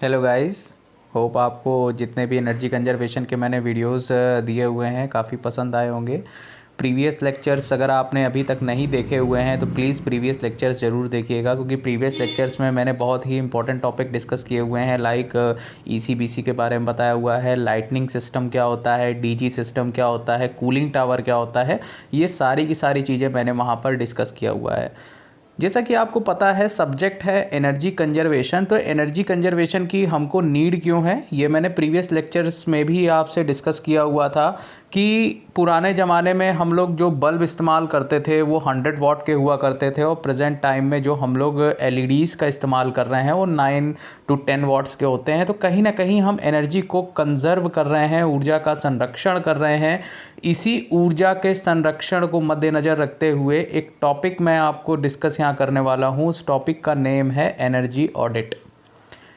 Hello guys. Hope आपको जितने भी एनर्जी कंजर्वेशन के मैंने वीडियोस दिए हुए हैं काफ़ी पसंद आए होंगे। प्रीवियस लेक्चर्स अगर आपने अभी तक नहीं देखे हुए हैं तो प्लीज़ प्रीवियस लेक्चर्स ज़रूर देखिएगा, क्योंकि प्रीवियस लेक्चर्स में मैंने बहुत ही इंपॉर्टेंट टॉपिक डिस्कस किए हुए हैं। लाइक ईसीबीसी के बारे में बताया हुआ है, लाइटनिंग सिस्टम क्या होता है, डीजी सिस्टम क्या होता है, कूलिंग टावर क्या होता है। ये सारी की सारी चीज़ें मैंने वहाँ पर डिस्कस किया हुआ है। जैसा कि आपको पता है सब्जेक्ट है एनर्जी कंजर्वेशन, तो एनर्जी कंजर्वेशन की हमको नीड क्यों है ये मैंने प्रीवियस लेक्चर्स में भी आपसे डिस्कस किया हुआ था कि पुराने ज़माने में हम लोग जो बल्ब इस्तेमाल करते थे वो 100 वाट के हुआ करते थे, और प्रेजेंट टाइम में जो हम लोग एलईडीज़ का इस्तेमाल कर रहे हैं वो 9 to 10 वाट्स के होते हैं। तो कहीं ना कहीं हम एनर्जी को कंजर्व कर रहे हैं, ऊर्जा का संरक्षण कर रहे हैं। इसी ऊर्जा के संरक्षण को मद्देनज़र रखते हुए एक टॉपिक मैं आपको डिस्कस यहाँ करने वाला हूँ। उस टॉपिक का नेम है एनर्जी ऑडिट।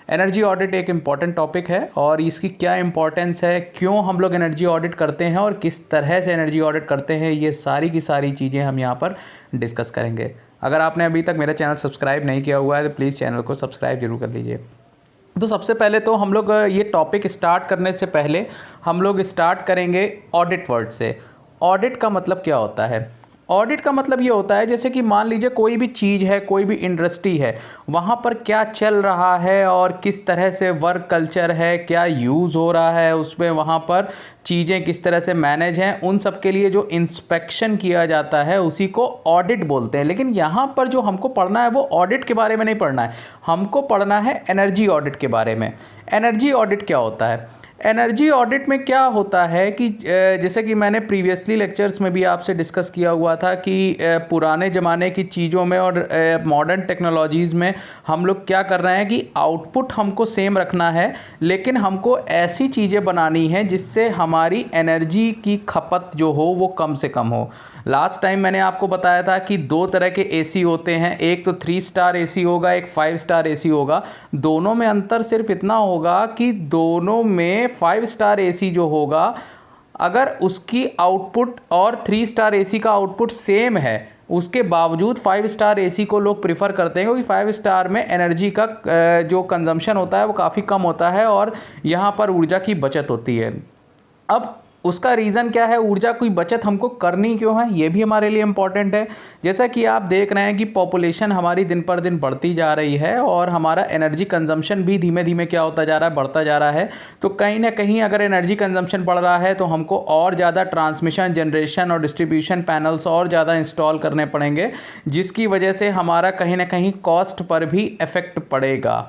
एनर्जी ऑडिट एक इम्पॉर्टेंट टॉपिक है और इसकी क्या इम्पोर्टेंस है, क्यों हम लोग एनर्जी ऑडिट करते हैं और किस तरह से एनर्जी ऑडिट करते हैं, ये सारी की सारी चीज़ें हम यहाँ पर डिस्कस करेंगे। अगर आपने अभी तक मेरा चैनल सब्सक्राइब नहीं किया हुआ है तो प्लीज़ चैनल को सब्सक्राइब जरूर कर लीजिए। तो सबसे पहले तो हम लोग ये टॉपिक स्टार्ट करने से पहले हम लोग स्टार्ट करेंगे ऑडिट वर्ड से। ऑडिट का मतलब क्या होता है? ऑडिट का मतलब ये होता है जैसे कि मान लीजिए कोई भी चीज़ है, कोई भी इंडस्ट्री है, वहाँ पर क्या चल रहा है और किस तरह से वर्क कल्चर है, क्या यूज़ हो रहा है उसमें, वहाँ पर चीज़ें किस तरह से मैनेज हैं, उन सब के लिए जो इंस्पेक्शन किया जाता है उसी को ऑडिट बोलते हैं। लेकिन यहाँ पर जो हमको पढ़ना है वो ऑडिट के बारे में नहीं पढ़ना है, हमको पढ़ना है एनर्जी ऑडिट के बारे में। एनर्जी ऑडिट क्या होता है? एनर्जी ऑडिट में क्या होता है कि जैसे कि मैंने प्रीवियसली लेक्चर्स में भी आपसे डिस्कस किया हुआ था कि पुराने ज़माने की चीज़ों में और मॉडर्न टेक्नोलॉजीज़ में हम लोग क्या कर रहे हैं कि आउटपुट हमको सेम रखना है, लेकिन हमको ऐसी चीज़ें बनानी है जिससे हमारी एनर्जी की खपत जो हो वो कम से कम हो। लास्ट टाइम मैंने आपको बताया था कि दो तरह के एसी होते हैं, एक तो 3 स्टार एसी होगा, एक 5 स्टार एसी होगा। दोनों में अंतर सिर्फ इतना होगा कि दोनों में 5 स्टार एसी जो होगा, अगर उसकी आउटपुट और 3 स्टार एसी का आउटपुट सेम है, उसके बावजूद 5 स्टार एसी को लोग प्रिफर करते हैं, क्योंकि 5 स्टार में एनर्जी का जो कंजम्पशन होता है वो काफ़ी कम होता है और यहाँ पर ऊर्जा की बचत होती है। अब उसका रीज़न क्या है, ऊर्जा की बचत हमको करनी क्यों है, ये भी हमारे लिए इम्पॉर्टेंट है। जैसा कि आप देख रहे हैं कि पॉपुलेशन हमारी दिन पर दिन बढ़ती जा रही है और हमारा एनर्जी कंजम्पशन भी धीमे धीमे क्या होता जा रहा है, बढ़ता जा रहा है। तो कहीं ना कहीं अगर एनर्जी कंजम्पशन बढ़ रहा है तो हमको और ज़्यादा ट्रांसमिशन, जनरेशन और डिस्ट्रीब्यूशन पैनल्स और ज़्यादा इंस्टॉल करने पड़ेंगे, जिसकी वजह से हमारा कहीं ना कहीं कॉस्ट पर भी इफ़ेक्ट पड़ेगा।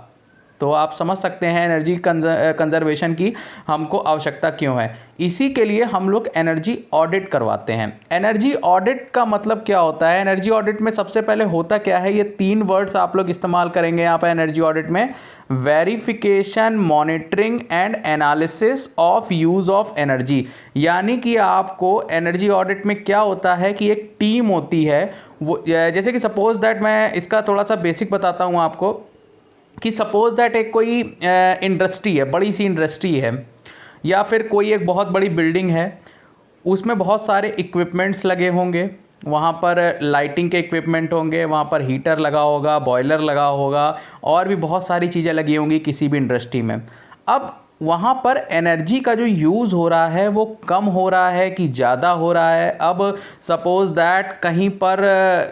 तो आप समझ सकते हैं एनर्जी कंजर्वेशन की हमको आवश्यकता क्यों है। इसी के लिए हम लोग एनर्जी ऑडिट करवाते हैं। एनर्जी ऑडिट का मतलब क्या होता है? एनर्जी ऑडिट में सबसे पहले होता क्या है, ये 3 वर्ड्स आप लोग इस्तेमाल करेंगे यहाँ पर एनर्जी ऑडिट में: verification, monitoring and analysis of use of energy. यानी कि आपको एनर्जी ऑडिट में क्या होता है कि एक टीम होती है, वो जैसे कि सपोज दैट, मैं इसका थोड़ा सा बेसिक बताता हूँ आपको कि सपोज दैट एक कोई इंडस्ट्री है, बड़ी सी इंडस्ट्री है, या फिर कोई एक बहुत बड़ी बिल्डिंग है, उसमें बहुत सारे इक्विपमेंट्स लगे होंगे। वहाँ पर लाइटिंग के इक्विपमेंट होंगे, वहाँ पर हीटर लगा होगा, बॉयलर लगा होगा, और भी बहुत सारी चीज़ें लगी होंगी किसी भी इंडस्ट्री में। अब वहाँ पर एनर्जी का जो यूज़ हो रहा है वो कम हो रहा है कि ज़्यादा हो रहा है। अब सपोज दैट कहीं पर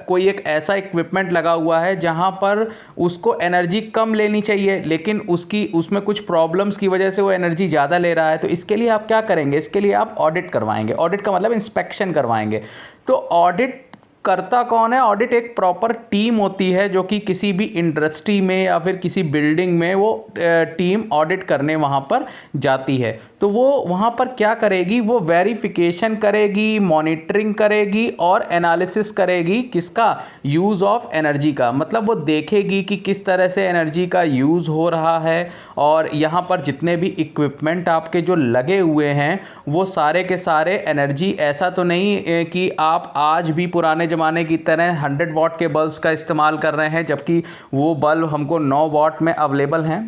कोई एक ऐसा इक्विपमेंट लगा हुआ है जहाँ पर उसको एनर्जी कम लेनी चाहिए, लेकिन उसमें कुछ प्रॉब्लम्स की वजह से वो एनर्जी ज़्यादा ले रहा है। तो इसके लिए आप क्या करेंगे? इसके लिए आप ऑडिट करवाएंगे। ऑडिट का मतलब इंस्पेक्शन करवाएंगे। तो ऑडिट करता कौन है? ऑडिट एक प्रॉपर टीम होती है जो कि किसी भी इंडस्ट्री में या फिर किसी बिल्डिंग में वो टीम ऑडिट करने वहाँ पर जाती है। तो वो वहाँ पर क्या करेगी? वो वेरिफिकेशन करेगी, मॉनिटरिंग करेगी और एनालिसिस करेगी। किसका? यूज़ ऑफ एनर्जी का। मतलब वो देखेगी कि किस तरह से एनर्जी का यूज़ हो रहा है, और यहाँ पर जितने भी इक्विपमेंट आपके जो लगे हुए हैं वो सारे के सारे एनर्जी, ऐसा तो नहीं कि आप आज भी पुराने ज़माने की तरह 100 वाट के बल्ब्स का इस्तेमाल कर रहे हैं, जबकि वो बल्ब हमको 9 वाट में अवेलेबल हैं।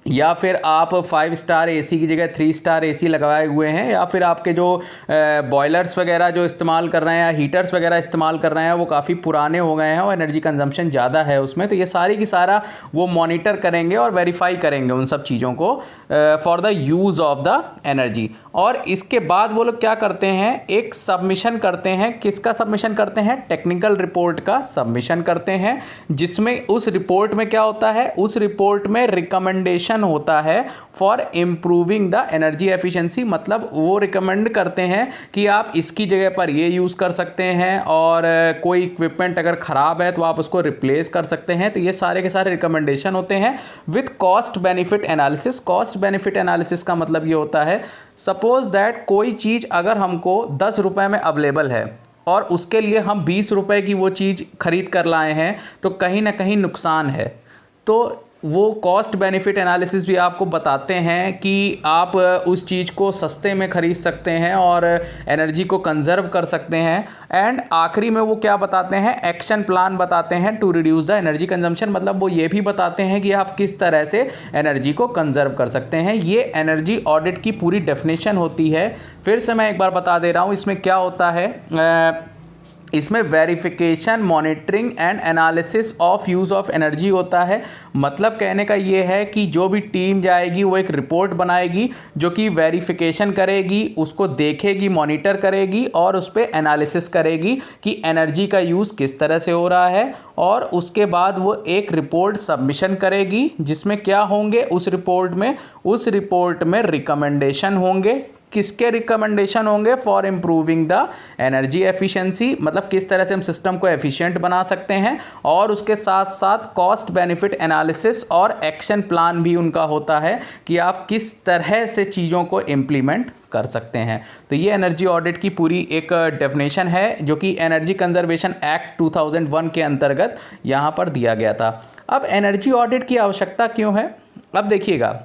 या फिर आप 5 स्टार एसी की जगह 3 स्टार एसी लगाए हुए हैं, या फिर आपके जो बॉयलर्स वगैरह जो इस्तेमाल कर रहे हैं या हीटर्स वगैरह इस्तेमाल कर रहे हैं वो काफ़ी पुराने हो गए हैं और एनर्जी कंजम्पशन ज़्यादा है उसमें, तो ये सारी की सारा वो मॉनिटर करेंगे और वेरीफाई करेंगे उन सब चीज़ों को for the use of the energy. और इसके बाद वो लोग क्या करते हैं, एक सबमिशन करते हैं। किसका सबमिशन करते हैं? टेक्निकल रिपोर्ट का सबमिशन करते हैं, जिसमें उस रिपोर्ट में क्या होता है, उस रिपोर्ट में रिकमेंडेशन होता है for improving the energy efficiency. मतलब वो रिकमेंड करते हैं कि आप इसकी जगह पर ये यूज़ कर सकते हैं, और कोई इक्विपमेंट अगर ख़राब है तो आप उसको रिप्लेस कर सकते हैं। तो ये सारे के सारे रिकमेंडेशन होते हैं with cost benefit analysis. Cost benefit analysis का मतलब ये होता है, सपोज दैट कोई चीज़ अगर हमको 10 रुपये में अवेलेबल है और उसके लिए हम 20 रुपये की वो चीज़ खरीद कर लाए हैं, तो कहीं ना कहीं नुकसान है। तो वो कॉस्ट बेनिफिट एनालिसिस भी आपको बताते हैं कि आप उस चीज़ को सस्ते में ख़रीद सकते हैं और एनर्जी को कंजर्व कर सकते हैं। एंड आखिरी में वो क्या बताते हैं, एक्शन प्लान बताते हैं to reduce the energy consumption. मतलब वो ये भी बताते हैं कि आप किस तरह से एनर्जी को कंजर्व कर सकते हैं। ये एनर्जी ऑडिट की पूरी डेफिनेशन होती है। फिर से मैं एक बार बता दे रहा हूँ इसमें क्या होता है। इसमें verification, monitoring and analysis of use of energy होता है। मतलब कहने का ये है कि जो भी टीम जाएगी वो एक रिपोर्ट बनाएगी जो कि वेरिफिकेशन करेगी, उसको देखेगी, मॉनिटर करेगी और उस पर एनालिसिस करेगी कि एनर्जी का यूज़ किस तरह से हो रहा है। और उसके बाद वो एक रिपोर्ट सबमिशन करेगी जिसमें क्या होंगे, उस रिपोर्ट में रिकमेंडेशन होंगे। किसके रिकमेंडेशन होंगे? For improving the energy efficiency, मतलब किस तरह से हम सिस्टम को एफिशिएंट बना सकते हैं। और उसके साथ साथ कॉस्ट बेनिफिट एनालिसिस और एक्शन प्लान भी उनका होता है कि आप किस तरह से चीज़ों को इम्प्लीमेंट कर सकते हैं। तो ये एनर्जी ऑडिट की पूरी एक डेफिनेशन है जो कि एनर्जी कंजर्वेशन एक्ट 2001 के अंतर्गत यहाँ पर दिया गया था। अब एनर्जी ऑडिट की आवश्यकता क्यों है? अब देखिएगा,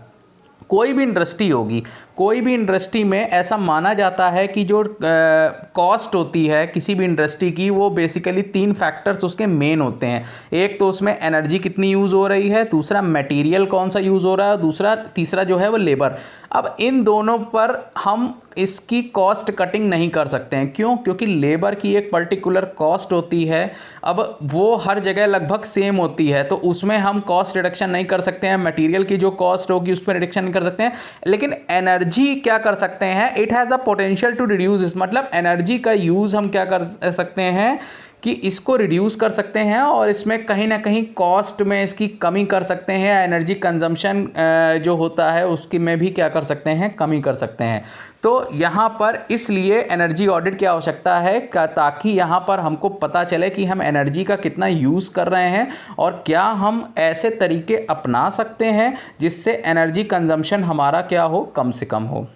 कोई भी इंडस्ट्री होगी, कोई भी इंडस्ट्री में ऐसा माना जाता है कि जो कॉस्ट होती है किसी भी इंडस्ट्री की, वो बेसिकली 3 फैक्टर्स उसके मेन होते हैं। एक तो उसमें एनर्जी कितनी यूज़ हो रही है, दूसरा मटेरियल कौन सा यूज़ हो रहा है, तीसरा जो है वो लेबर। अब इन दोनों पर हम इसकी कॉस्ट कटिंग नहीं कर सकते हैं। क्यों? क्योंकि लेबर की एक पर्टिकुलर कॉस्ट होती है, अब वो हर जगह लगभग सेम होती है, तो उसमें हम कॉस्ट रिडक्शन नहीं कर सकते हैं। मटेरियल की जो कॉस्ट होगी उस पर रिडक्शन नहीं कर सकते हैं, लेकिन एनर्जी क्या कर सकते हैं, it has a potential to reduce. मतलब एनर्जी का यूज़ हम क्या कर सकते हैं कि इसको रिड्यूस कर सकते हैं और इसमें कहीं ना कहीं कॉस्ट में इसकी कमी कर सकते हैं। एनर्जी कंजम्पशन जो होता है उसकी में भी क्या कर सकते हैं, कमी कर सकते हैं। तो यहाँ पर इसलिए एनर्जी ऑडिट की आवश्यकता है ताकि यहाँ पर हमको पता चले कि हम एनर्जी का कितना यूज़ कर रहे हैं और क्या हम ऐसे तरीके अपना सकते हैं जिससे एनर्जी कंजम्पशन हमारा क्या हो, कम से कम हो।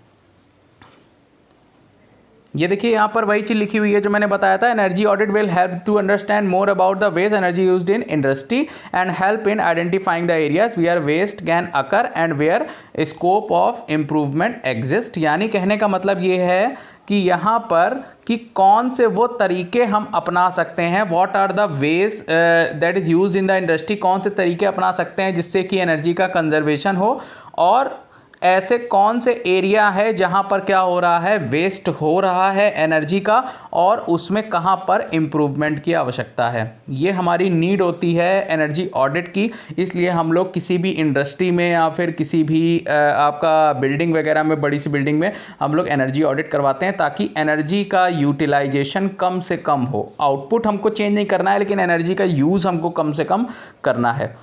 ये देखिए यहाँ पर वही चीज़ लिखी हुई है जो मैंने बताया था। Energy audit will help to understand more about the waste energy used in industry and help in identifying the areas where waste can occur and where scope of improvement exist. यानी कहने का मतलब ये है कि यहाँ पर कि कौन से वो तरीके हम अपना सकते हैं, what are the ways that is used in the industry, कौन से तरीके अपना सकते हैं जिससे कि एनर्जी का कंजर्वेशन हो, और ऐसे कौन से एरिया है जहां पर क्या हो रहा है, वेस्ट हो रहा है एनर्जी का, और उसमें कहां पर इम्प्रूवमेंट की आवश्यकता है। ये हमारी नीड होती है एनर्जी ऑडिट की। इसलिए हम लोग किसी भी इंडस्ट्री में या फिर किसी भी आपका बिल्डिंग वगैरह में, बड़ी सी बिल्डिंग में हम लोग एनर्जी ऑडिट करवाते हैं ताकि एनर्जी का यूटिलाइजेशन कम से कम हो। आउटपुट हमको चेंज नहीं करना है, लेकिन एनर्जी का यूज़ हमको कम से कम करना है।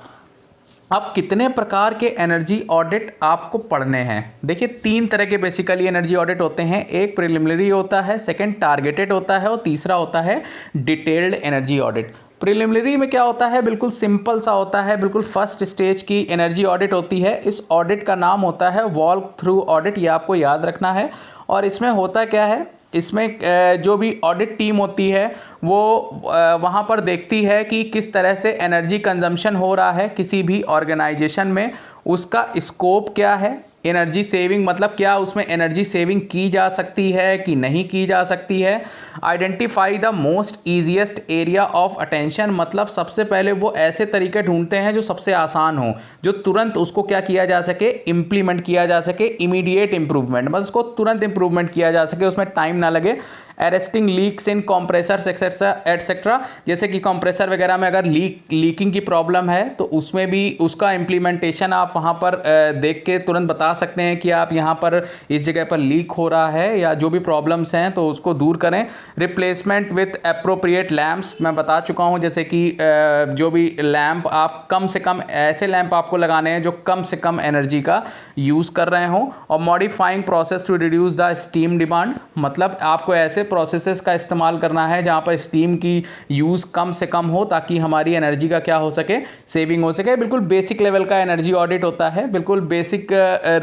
अब कितने प्रकार के एनर्जी ऑडिट आपको पढ़ने हैं? देखिए 3 तरह के बेसिकली एनर्जी ऑडिट होते हैं। एक प्रिलिमिनरी होता है, सेकंड टारगेटेड होता है और तीसरा होता है डिटेल्ड एनर्जी ऑडिट। प्रिलिमिनरी में क्या होता है, बिल्कुल सिंपल सा होता है, बिल्कुल फर्स्ट स्टेज की एनर्जी ऑडिट होती है। इस ऑडिट का नाम होता है वॉक थ्रू ऑडिट, ये आपको याद रखना है। और इसमें होता क्या है, इसमें जो भी ऑडिट टीम होती है वो वहाँ पर देखती है कि किस तरह से एनर्जी कंजम्पशन हो रहा है किसी भी ऑर्गेनाइजेशन में। उसका स्कोप क्या है, एनर्जी सेविंग मतलब क्या उसमें एनर्जी सेविंग की जा सकती है कि नहीं की जा सकती है। Identify the most easiest area of attention मतलब सबसे पहले वो ऐसे तरीके ढूंढते हैं जो सबसे आसान हो, जो तुरंत उसको क्या किया जा सके, इम्प्लीमेंट किया जा सके, इमीडिएट इंप्रूवमेंट मतलब उसको तुरंत इंप्रूवमेंट किया जा सके, उसमें टाइम ना लगे। अरेस्टिंग लीक्स इन कॉम्प्रेसर एटसेट्रा जैसे कि कॉम्प्रेसर वगैरह में अगर लीकिंग की प्रॉब्लम है तो उसमें भी उसका इम्प्लीमेंटेशन आप वहाँ पर देख के तुरंत बता सकते हैं कि आप यहाँ पर इस जगह पर लीक हो रहा है या जो भी प्रॉब्लम्स हैं तो उसको दूर करें। रिप्लेसमेंट विथ अप्रोप्रिएट लैम्प्स मैं बता चुका हूँ, जैसे कि जो भी लैम्प आप कम से कम ऐसे लैम्प आपको लगाने हैं जो कम से कम एनर्जी का यूज़ कर रहे हों। और modifying process to reduce the steam demand मतलब आपको ऐसे प्रोसेसेस का इस्तेमाल करना है जहाँ पर स्टीम की यूज़ कम से कम हो ताकि हमारी एनर्जी का क्या हो सके, सेविंग हो सके। बिल्कुल बेसिक लेवल का एनर्जी ऑडिट होता है, बिल्कुल बेसिक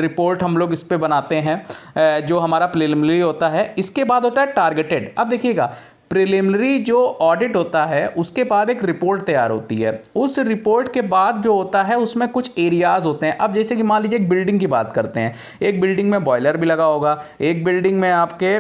रिपोर्ट हम लोग इस पे बनाते हैं जो हमारा प्रिलिमिनरी होता है। इसके बाद होता है टारगेटेड। अब देखिएगा प्रिलिमिनरी जो ऑडिट होता है उसके बाद एक रिपोर्ट तैयार होती है, उस रिपोर्ट के बाद जो होता है उसमें कुछ एरियाज होते हैं। अब जैसे कि मान लीजिए एक बिल्डिंग की बात करते हैं, एक बिल्डिंग में बॉयलर भी लगा होगा, एक बिल्डिंग में आपके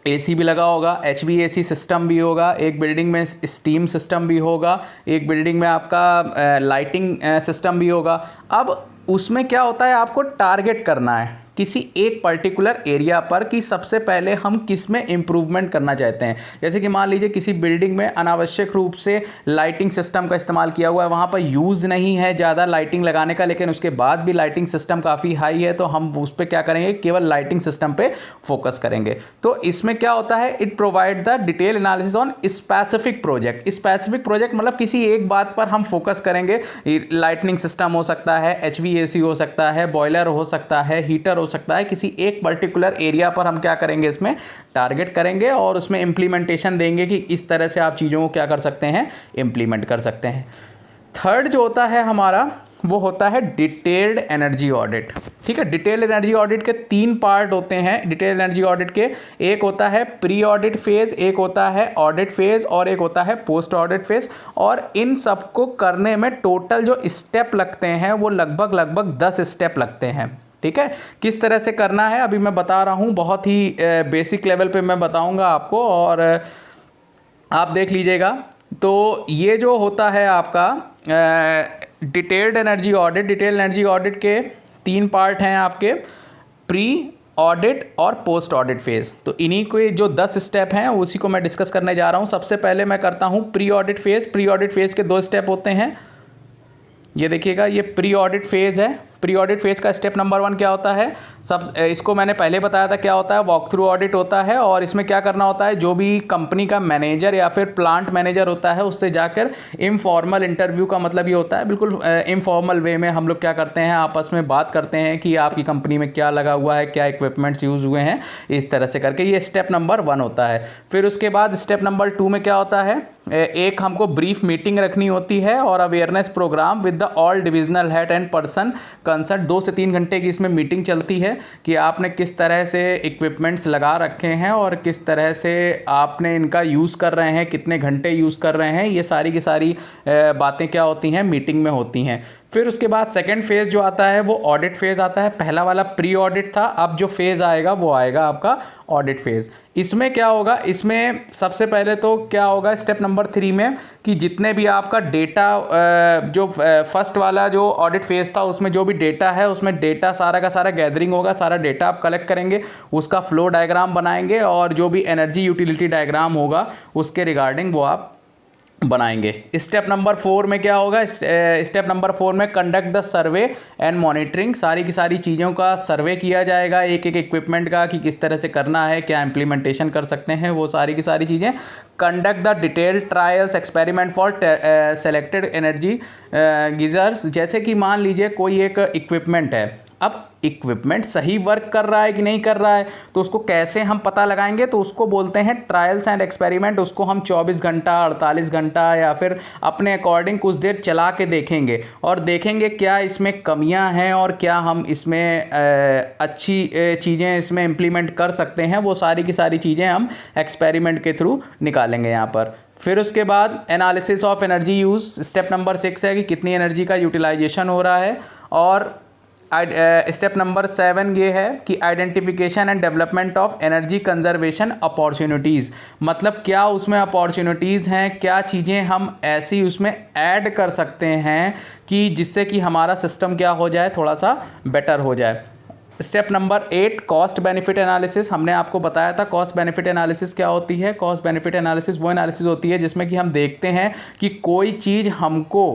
एसी भी लगा होगा, HVAC सिस्टम भी होगा, एक बिल्डिंग में स्टीम सिस्टम भी होगा, एक बिल्डिंग में आपका लाइटिंग सिस्टम भी होगा। अब उसमें क्या होता है, आपको टारगेट करना है किसी एक पर्टिकुलर एरिया पर कि सबसे पहले हम किस में इम्प्रूवमेंट करना चाहते हैं। जैसे कि मान लीजिए किसी बिल्डिंग में अनावश्यक रूप से लाइटिंग सिस्टम का इस्तेमाल किया हुआ है, वहाँ पर यूज़ नहीं है ज़्यादा लाइटिंग लगाने का, लेकिन उसके बाद भी लाइटिंग सिस्टम काफ़ी हाई है, तो हम उस पर क्या करेंगे, केवल लाइटिंग सिस्टम पे फोकस करेंगे। तो इसमें क्या होता है, it provide the detail analysis on specific project. Specific project मतलब किसी एक बात पर हम फोकस करेंगे। लाइटनिंग सिस्टम हो सकता है, HVAC हो सकता है, बॉयलर हो सकता है, हीटर हो सकता है, किसी एक पर्टिकुलर एरिया पर हम क्या करेंगे, इसमें टारगेट करेंगे और उसमें इंप्लीमेंटेशन देंगे कि इस तरह से आप चीज़ों को क्या कर सकते हैं, इंप्लीमेंट कर सकते हैं। थर्ड जो होता है हमारा वो होता है डिटेल्ड एनर्जी ऑडिट। ठीक है, डिटेल्ड एनर्जी ऑडिट के 3 पार्ट होते हैं। डिटेल्ड एनर्जी ऑडिट के एक होता है प्री ऑडिट फेज, एक होता है ऑडिट फेज और एक होता है पोस्ट ऑडिट फेज। और इन सबको करने में टोटल जो स्टेप लगते हैं वो लगभग 10 स्टेप लगते हैं। ठीक है, किस तरह से करना है अभी मैं बता रहा हूँ, बहुत ही बेसिक लेवल पे मैं बताऊँगा आपको और आप देख लीजिएगा। तो ये जो होता है आपका detailed energy audit, detailed energy audit के 3 पार्ट हैं आपके, प्री ऑडिट और पोस्ट ऑडिट फेज। तो इन्हीं के जो 10 स्टेप हैं उसी को मैं डिस्कस करने जा रहा हूं। सबसे पहले मैं करता हूं pre audit phase. Pre audit phase के 2 स्टेप होते हैं, ये देखिएगा, ये प्री ऑडिट फेज है। प्री ऑडिट फेज का स्टेप नंबर 1 क्या होता है, सब इसको मैंने पहले बताया था क्या होता है, वॉक थ्रू ऑडिट होता है। और इसमें क्या करना होता है, जो भी कंपनी का मैनेजर या फिर प्लांट मैनेजर होता है उससे जाकर इनफॉर्मल इंटरव्यू का मतलब ये होता है, बिल्कुल इनफॉर्मल वे में हम लोग क्या करते हैं, आपस में बात करते हैं कि आपकी कंपनी में क्या लगा हुआ है, क्या इक्विपमेंट्स यूज़ हुए हैं, इस तरह से करके ये स्टेप नंबर 1 होता है। फिर उसके बाद स्टेप नंबर 2 में क्या होता है, एक हमको ब्रीफ मीटिंग रखनी होती है और awareness programme with the all divisional head and person concern. 2 से 3 घंटे की इसमें मीटिंग चलती है कि आपने किस तरह से इक्विपमेंट्स लगा रखे हैं और किस तरह से आपने इनका यूज़ कर रहे हैं, कितने घंटे यूज़ कर रहे हैं, ये सारी की सारी बातें क्या होती हैं, मीटिंग में होती हैं। फिर उसके बाद सेकंड फेज़ जो आता है वो ऑडिट फेज़ आता है। पहला वाला प्री ऑडिट था, अब जो फेज़ आएगा वो आएगा आपका ऑडिट फेज़। इसमें क्या होगा, इसमें सबसे पहले तो क्या होगा स्टेप नंबर 3 में कि जितने भी आपका डेटा, जो फर्स्ट वाला जो ऑडिट फेज़ था उसमें जो भी डेटा है उसमें डेटा सारा का सारा गैदरिंग होगा, सारा डेटा आप कलेक्ट करेंगे, उसका फ्लो डायग्राम बनाएंगे और जो भी एनर्जी यूटिलिटी डायग्राम होगा उसके रिगार्डिंग वो आप बनाएंगे। स्टेप नंबर 4 में क्या होगा, स्टेप नंबर 4 में conduct the survey and monitoring. सारी की सारी चीज़ों का सर्वे किया जाएगा, एक एक इक्विपमेंट का कि किस तरह से करना है, क्या इम्प्लीमेंटेशन कर सकते हैं, वो सारी की सारी चीज़ें। Conduct the detailed trials experiment for selected energy geysers. जैसे कि मान लीजिए कोई एक इक्विपमेंट है, अब इक्विपमेंट सही वर्क कर रहा है कि नहीं कर रहा है तो उसको कैसे हम पता लगाएंगे, तो उसको बोलते हैं ट्रायल्स एंड एक्सपेरिमेंट। उसको हम 24 घंटा 48 घंटा या फिर अपने अकॉर्डिंग कुछ देर चला के देखेंगे और देखेंगे क्या इसमें कमियां हैं और क्या हम इसमें अच्छी चीज़ें इसमें इम्प्लीमेंट कर सकते हैं, वो सारी की सारी चीज़ें हम एक्सपेरिमेंट के थ्रू निकालेंगे यहाँ पर। फिर उसके बाद analysis of energy use, step number 6 है कि कितनी एनर्जी का यूटिलाइजेशन हो रहा है। और स्टेप नंबर 7 ये है कि identification and development of energy conservation opportunities, मतलब क्या उसमें अपॉर्चुनिटीज़ हैं, क्या चीज़ें हम ऐसी उसमें ऐड कर सकते हैं कि जिससे कि हमारा सिस्टम क्या हो जाए, थोड़ा सा बेटर हो जाए। Step number 8 cost benefit analysis, हमने आपको बताया था कॉस्ट बेनिफिट एनालिसिस क्या होती है। कॉस्ट बेनिफिट एनालिसिस वो एनालिसिस होती है जिसमें कि हम देखते हैं कि कोई चीज़ हमको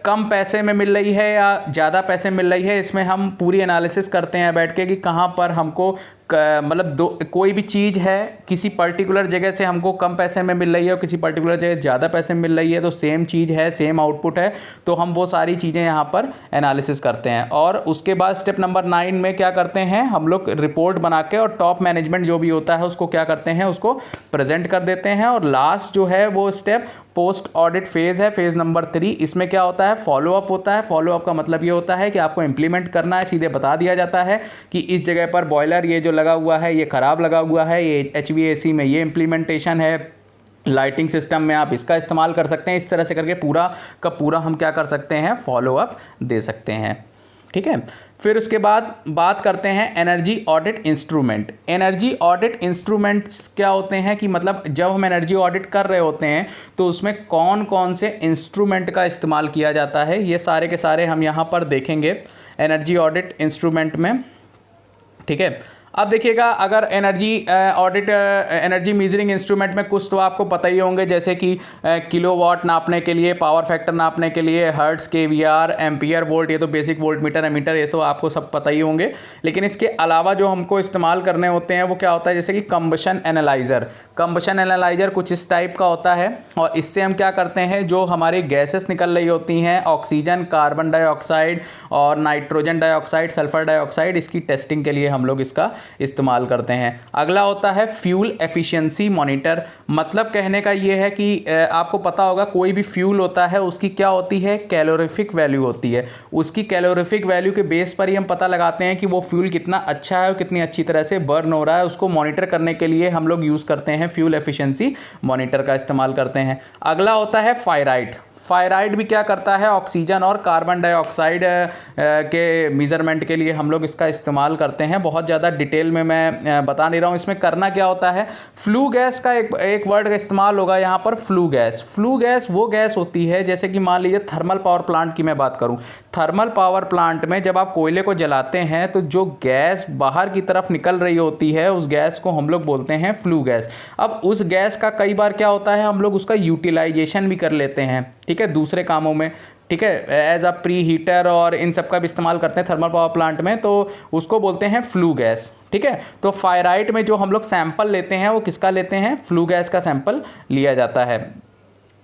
कम पैसे में मिल रही है या ज़्यादा पैसे मिल रही है। इसमें हम पूरी एनालिसिस करते हैं बैठ के कि कहाँ पर हमको मतलब कोई भी चीज़ है किसी पर्टिकुलर जगह से हमको कम पैसे में मिल रही है और किसी पर्टिकुलर जगह ज़्यादा पैसे में मिल रही है, तो सेम चीज़ है, सेम आउटपुट है, तो हम वो सारी चीज़ें यहाँ पर एनालिसिस करते हैं। और उसके बाद स्टेप नंबर 9 में क्या करते हैं हम लोग, रिपोर्ट बना के और टॉप मैनेजमेंट जो भी होता है उसको क्या करते हैं, उसको प्रेजेंट कर देते हैं। और लास्ट जो है वो स्टेप पोस्ट ऑडिट फेज़ है, फेज़ नंबर 3। इसमें क्या होता है, फॉलोअप होता है। फॉलोअप का मतलब ये होता है कि आपको इंप्लीमेंट करना है, सीधे बता दिया जाता है कि इस जगह पर बॉयलर ये जो लगा हुआ है ये ख़राब लगा हुआ है, ये HVAC में ये इम्प्लीमेंटेशन है, लाइटिंग सिस्टम में आप इसका इस्तेमाल कर सकते हैं। इस तरह से करके पूरा का पूरा हम क्या कर सकते हैं, फॉलोअप दे सकते हैं। ठीक है, फिर उसके बाद बात करते हैं energy audit instrument. Energy audit instruments क्या होते हैं कि मतलब जब हम एनर्जी ऑडिट कर रहे होते हैं तो उसमें कौन कौन से इंस्ट्रूमेंट का इस्तेमाल किया जाता है, ये सारे के सारे हम यहाँ पर देखेंगे एनर्जी ऑडिट इंस्ट्रूमेंट में। ठीक है, अब देखिएगा, अगर energy audit energy measuring instrument में कुछ तो आपको पता ही होंगे, जैसे कि किलोवाट नापने के लिए, पावर फैक्टर नापने के लिए, हर्ट्ज, केवीआर, एम्पियर वोल्ट, ये तो बेसिक वोल्ट मीटर, एमीटर, ये तो आपको सब पता ही होंगे। लेकिन इसके अलावा जो हमको इस्तेमाल करने होते हैं वो क्या होता है, जैसे कि कंबशन एनालाइज़र। कंबशन एनालाइज़र कुछ इस टाइप का होता है और इससे हम क्या करते हैं, जो हमारी गैसेस निकल रही होती हैं, ऑक्सीजन, कार्बन डाइऑक्साइड और नाइट्रोजन डाइऑक्साइड, सल्फर डाइऑक्साइड, इसकी टेस्टिंग के लिए हम लोग इसका इस्तेमाल करते हैं। अगला होता है फ्यूल एफिशिएंसी मॉनिटर। मतलब कहने का ये है कि आपको पता होगा कोई भी फ्यूल होता है उसकी क्या होती है, कैलोरीफिक वैल्यू होती है। उसकी कैलोरीफिक वैल्यू के बेस पर ही हम पता लगाते हैं कि वो फ्यूल कितना अच्छा है और कितनी अच्छी तरह से बर्न हो रहा है। उसको मॉनिटर करने के लिए हम लोग यूज़ करते हैं फ्यूल एफिशिएंसी मॉनिटर का इस्तेमाल करते हैं। अगला होता है फायराइड। फायराइड भी क्या करता है, ऑक्सीजन और कार्बन डाइऑक्साइड के मेज़रमेंट के लिए हम लोग इसका इस्तेमाल करते हैं। बहुत ज़्यादा डिटेल में मैं बता नहीं रहा हूँ। इसमें करना क्या होता है, फ्लू गैस का एक वर्ड का इस्तेमाल होगा यहाँ पर, फ्लू गैस। फ्लू गैस वो गैस होती है, जैसे कि मान लीजिए थर्मल पावर प्लांट की मैं बात करूँ, थर्मल पावर प्लांट में जब आप कोयले को जलाते हैं तो जो गैस बाहर की तरफ निकल रही होती है उस गैस को हम लोग बोलते हैं फ्लू गैस। अब उस गैस का कई बार क्या होता है, हम लोग उसका यूटिलाइजेशन भी कर लेते हैं, ठीक है, दूसरे कामों में। ठीक है, एज अ प्री हीटर और इन सब का भी इस्तेमाल करते हैं थर्मल पावर प्लांट में, तो उसको बोलते हैं फ्लू गैस। ठीक है, तो फायराइड में जो हम लोग सैंपल लेते हैं वो किसका लेते हैं, फ्लू गैस का सैंपल लिया जाता है।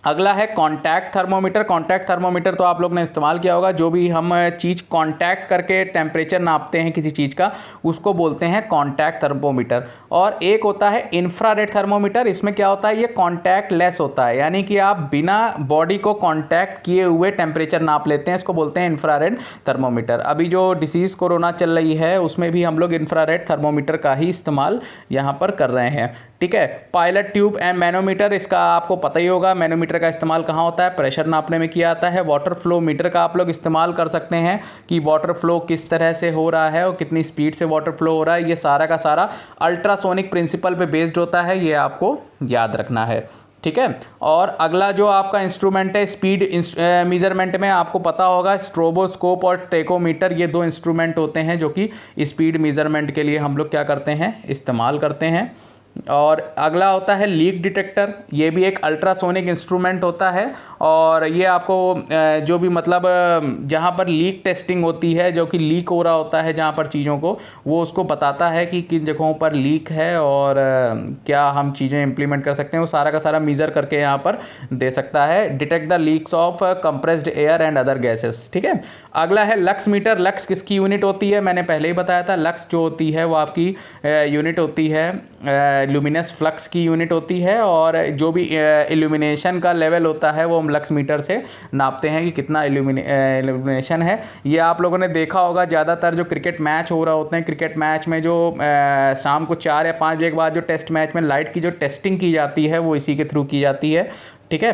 अगला है कॉन्टैक्ट थर्मोमीटर। कॉन्टैक्ट थर्मोमीटर तो आप लोग ने इस्तेमाल किया होगा, जो भी हम चीज़ कॉन्टैक्ट करके टेम्परेचर नापते हैं किसी चीज़ का, उसको बोलते हैं कॉन्टैक्ट थर्मोमीटर। और एक होता है इंफ्रारेड थर्मोमीटर। इसमें क्या होता है, ये कॉन्टैक्ट लेस होता है, यानी कि आप बिना बॉडी को कॉन्टैक्ट किए हुए टेम्परेचर नाप लेते हैं, इसको बोलते हैं इंफ्रारेड थर्मोमीटर। अभी जो डिसीज़ कोरोना चल रही है उसमें भी हम लोग इंफ्रारेड थर्मोमीटर का ही इस्तेमाल यहाँ पर कर रहे हैं। ठीक है, पायलट ट्यूब एंड मैनोमीटर, इसका आपको पता ही होगा। मैनोमीटर का इस्तेमाल कहाँ होता है, प्रेशर नापने में किया जाता है। वाटर फ्लो मीटर का आप लोग इस्तेमाल कर सकते हैं कि वाटर फ्लो किस तरह से हो रहा है और कितनी स्पीड से वाटर फ्लो हो रहा है। ये सारा का सारा अल्ट्रासोनिक प्रिंसिपल पे बेस्ड होता है, ये आपको याद रखना है। ठीक है, और अगला जो आपका इंस्ट्रूमेंट है स्पीड मेजरमेंट में, आपको पता होगा स्ट्रोबोस्कोप और टेकोमीटर, ये दो इंस्ट्रूमेंट होते हैं जो कि स्पीड मेजरमेंट के लिए हम लोग क्या करते हैं, इस्तेमाल करते हैं। और अगला होता है लीक डिटेक्टर। ये भी एक अल्ट्रासोनिक इंस्ट्रूमेंट होता है और ये आपको जो भी मतलब जहाँ पर लीक टेस्टिंग होती है, जो कि लीक हो रहा होता है जहाँ पर चीज़ों को, वो उसको बताता है कि किन जगहों पर लीक है और क्या हम चीज़ें इंप्लीमेंट कर सकते हैं, वो सारा का सारा मीज़र करके यहाँ पर दे सकता है। Detect the leaks of compressed air and other gases. ठीक है, अगला है लक्स मीटर। लक्स किसकी यूनिट होती है, मैंने पहले ही बताया था। लक्स जो होती है वो आपकी यूनिट होती है, लुमिनस फ्लक्स की यूनिट होती है, और जो भी इल्यूमिनेशन का लेवल होता है वो हम लक्स मीटर से नापते हैं कि कितना इल्यूमिनेशन है। ये आप लोगों ने देखा होगा, ज़्यादातर जो क्रिकेट मैच हो रहा होते हैं, क्रिकेट मैच में जो शाम को 4 या 5 बजे के बाद जो टेस्ट मैच में लाइट की जो टेस्टिंग की जाती है वो इसी के थ्रू की जाती है। ठीक है,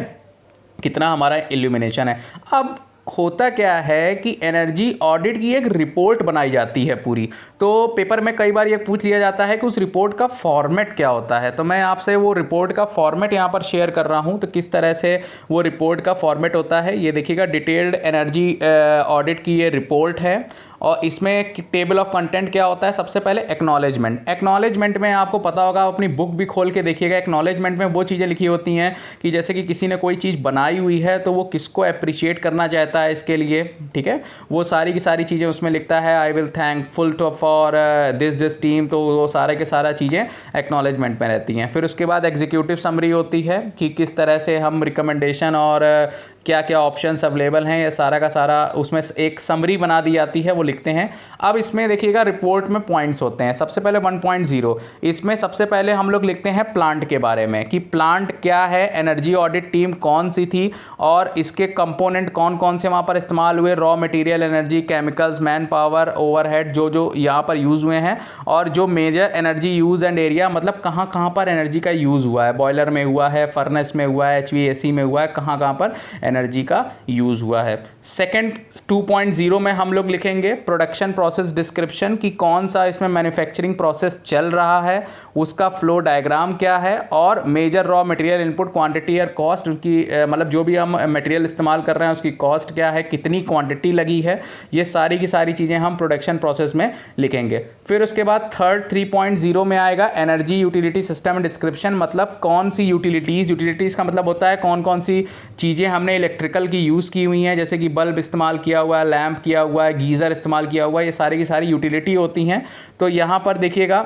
कितना हमारा इल्यूमिनेशन है। अब होता क्या है कि एनर्जी ऑडिट की एक रिपोर्ट बनाई जाती है पूरी। तो पेपर में कई बार ये पूछ लिया जाता है कि उस रिपोर्ट का फॉर्मेट क्या होता है। तो मैं आपसे वो रिपोर्ट का फॉर्मेट यहाँ पर शेयर कर रहा हूँ। तो किस तरह से वो रिपोर्ट का फॉर्मेट होता है ये देखिएगा। डिटेल्ड एनर्जी ऑडिट की ये रिपोर्ट है और इसमें टेबल ऑफ कंटेंट क्या होता है। सबसे पहले एक्नॉलेजमेंट। एक्नॉलेजमेंट में आपको पता होगा, अपनी बुक भी खोल के देखिएगा। एक्नॉलेजमेंट में वो चीज़ें लिखी होती हैं कि जैसे कि किसी ने कोई चीज़ बनाई हुई है तो वो किसको अप्रिशिएट करना चाहता है इसके लिए, ठीक है। वो सारी की सारी चीज़ें उसमें लिखता है। I will thankful to for this team. तो वो सारे के सारा चीज़ें एक्नॉलेजमेंट में रहती हैं। फिर उसके बाद एग्जीक्यूटिव समरी होती है कि किस तरह से हम रिकमेंडेशन और क्या क्या ऑप्शंस अवेलेबल हैं, ये सारा का सारा उसमें एक समरी बना दी जाती है, वो लिखते हैं। अब इसमें देखिएगा रिपोर्ट में पॉइंट्स होते हैं। सबसे पहले 1.0 इसमें सबसे पहले हम लोग लिखते हैं प्लांट के बारे में कि प्लांट क्या है, एनर्जी ऑडिट टीम कौन सी थी और इसके कंपोनेंट कौन कौन से वहाँ पर इस्तेमाल हुए, raw material, energy, chemicals, man power, overhead जो जो यहाँ पर यूज़ हुए हैं, और जो major energy use and area, मतलब कहाँ कहाँ पर एनर्जी का यूज़ हुआ है। बॉयलर में हुआ है, फर्नेस में हुआ है, HVAC में हुआ है, कहाँ कहाँ पर एनर्जी का यूज़ हुआ है। सेकंड 2.0 में हम लोग लिखेंगे प्रोडक्शन प्रोसेस डिस्क्रिप्शन की कौन सा इसमें मैन्युफैक्चरिंग प्रोसेस चल रहा है, उसका फ्लो डायग्राम क्या है, और major raw material input quantity और कॉस्ट, उनकी मतलब जो भी हम मटेरियल इस्तेमाल कर रहे हैं उसकी कॉस्ट क्या है, कितनी क्वांटिटी लगी है, ये सारी की सारी चीज़ें हम प्रोडक्शन प्रोसेस में लिखेंगे। फिर उसके बाद थर्ड 3.0 में आएगा एनर्जी यूटिलिटी सिस्टम डिस्क्रिप्शन, मतलब कौन सी यूटिलिटीज़ का मतलब होता है कौन कौन सी चीज़ें हमने इलेक्ट्रिकल की यूज़ की हुई हैं, जैसे कि बल्ब इस्तेमाल किया हुआ है, लैंप किया हुआ है, गीज़र इस्तेमाल किया हुआ है, ये सारी की सारी यूटिलिटी होती हैं। तो यहाँ पर देखिएगा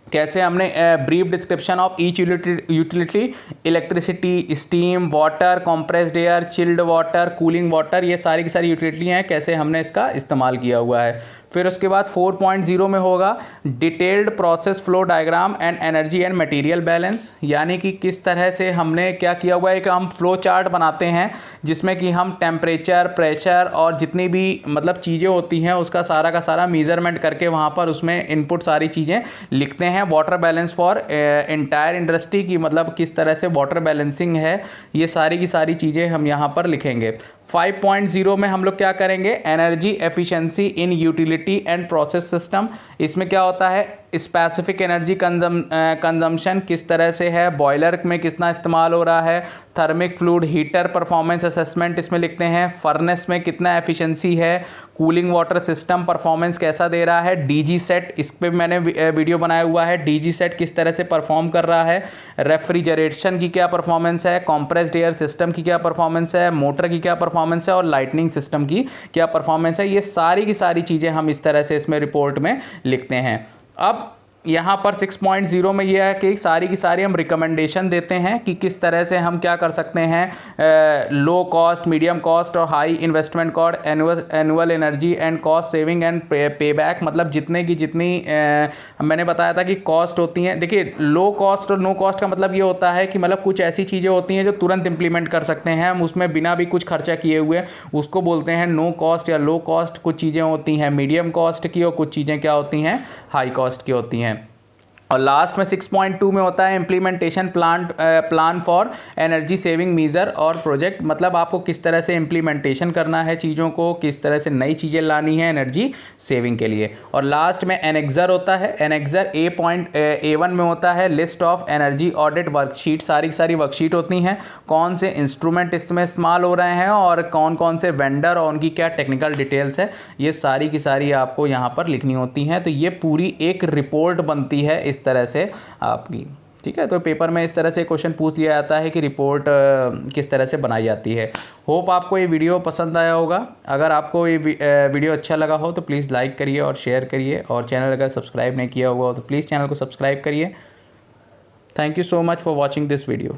कैसे हमने brief description of each utility, electricity, steam, water, compressed air, chilled water, cooling water, ये सारी की सारी यूटिलिटी हैं, कैसे हमने इसका इस्तेमाल किया हुआ है। फिर उसके बाद 4.0 में होगा detailed process flow diagram and energy and material balance, यानी कि किस तरह से हमने क्या किया हुआ है कि हम फ्लो चार्ट बनाते हैं जिसमें कि हम टेम्परेचर, प्रेशर और जितनी भी मतलब चीज़ें होती हैं उसका सारा का सारा मेजरमेंट करके वहाँ पर उसमें इनपुट सारी चीज़ें लिखते हैं। Water balance for entire industry की मतलब किस तरह से वाटर बैलेंसिंग है, ये सारी की सारी चीज़ें हम यहाँ पर लिखेंगे। 5.0 में हम लोग क्या करेंगे, energy efficiency in utility and process system. इसमें क्या होता है, स्पेसिफिक एनर्जी कंजम्पशन किस तरह से है, बॉयलर में कितना इस्तेमाल हो रहा है, thermic fluid heater performance assessment इसमें लिखते हैं, फर्नेस में कितना एफिशिएंसी है, कूलिंग वाटर सिस्टम परफॉर्मेंस कैसा दे रहा है, डीजी सेट इस पर मैंने वीडियो बनाया हुआ है, डीजी सेट किस तरह से परफॉर्म कर रहा है, रेफ्रिजरेशन की क्या परफॉर्मेंस है, कॉम्प्रेस्ड एयर सिस्टम की क्या परफॉर्मेंस है, मोटर की क्या परफॉर्मेंस है और लाइटनिंग सिस्टम की क्या परफॉर्मेंस है। ये सारी की सारी चीज़ें हम इस तरह से इसमें रिपोर्ट में लिखते हैं। अब यहाँ पर 6.0 में ये है कि सारी की सारी हम रिकमेंडेशन देते हैं कि किस तरह से हम क्या कर सकते हैं, लो कॉस्ट, मीडियम कॉस्ट और high investment cost, annual energy and cost saving and पे बैक, मतलब जितने की जितनी मैंने बताया था कि कॉस्ट होती हैं। देखिए लो कॉस्ट और नो कॉस्ट का मतलब ये होता है कि मतलब कुछ ऐसी चीज़ें होती हैं जो तुरंत इंप्लीमेंट कर सकते हैं हम उसमें बिना भी कुछ खर्चा किए हुए, उसको बोलते हैं नो कॉस्ट या लो कॉस्ट। कुछ चीज़ें होती हैं मीडियम कॉस्ट की और कुछ चीज़ें क्या होती हैं, हाई कॉस्ट की होती हैं। और लास्ट में 6.2 में होता है implementation plan for energy saving measure और प्रोजेक्ट, मतलब आपको किस तरह से इम्प्लीमेंटेशन करना है चीज़ों को, किस तरह से नई चीज़ें लानी है एनर्जी सेविंग के लिए। और लास्ट में एनेक्सर होता है, एनेक्सर A1 में होता है list of energy audit worksheet, सारी सारी वर्कशीट होती हैं, कौन से इंस्ट्रूमेंट इसमें इस्तेमाल हो रहे हैं और कौन कौन से वेंडर और उनकी क्या टेक्निकल डिटेल्स है, ये सारी की सारी आपको यहाँ पर लिखनी होती हैं। तो ये पूरी एक रिपोर्ट बनती है इस तरह से आपकी, ठीक है। तो पेपर में इस तरह से क्वेश्चन पूछ लिया जाता है कि रिपोर्ट किस तरह से बनाई जाती है। होप आपको ये वीडियो पसंद आया होगा। अगर आपको ये वीडियो अच्छा लगा हो तो प्लीज़ लाइक करिए और शेयर करिए, और चैनल अगर सब्सक्राइब नहीं किया हुआ हो तो प्लीज़ चैनल को सब्सक्राइब करिए। Thank you so much for watching this video.